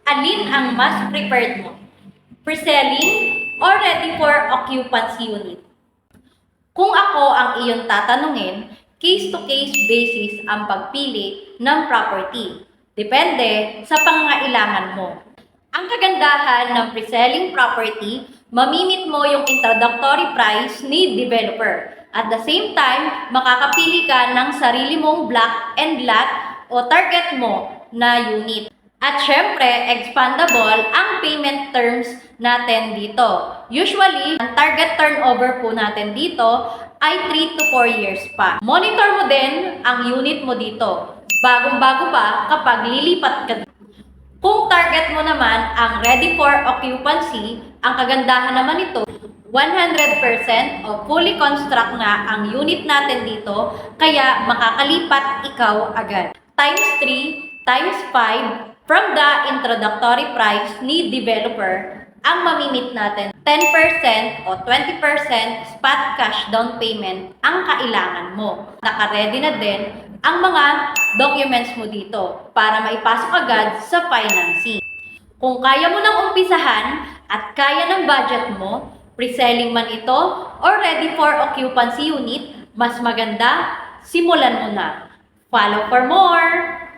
Alin ang mas preferred mo? Pre-selling or ready for occupancy unit? Kung ako ang iyong tatanungin, case-to-case basis ang pagpili ng property. Depende sa pangangailangan mo. Ang kagandahan ng pre-selling property, mamimit mo yung introductory price ni developer. At the same time, makakapili ka ng sarili mong block and lot o target mo na unit. At syempre, expandable ang payment terms natin dito. Usually, ang target turnover po natin dito ay 3 to 4 years pa. Monitor mo din ang unit mo dito. Bagong-bago pa kapag lilipat ka. Kung target mo naman ang ready for occupancy, ang kagandahan naman ito, 100% o fully construct na ang unit natin dito, kaya makakalipat ikaw agad. Times 3, times 5, from the introductory price ni developer, ang mamimit natin 10% o 20% spot cash down payment ang kailangan mo. Naka-ready na din ang mga documents mo dito para maipasok agad sa financing. Kung kaya mo nang umpisahan at kaya ng budget mo, pre-selling man ito or ready for occupancy unit, mas maganda, simulan mo na. Follow for more!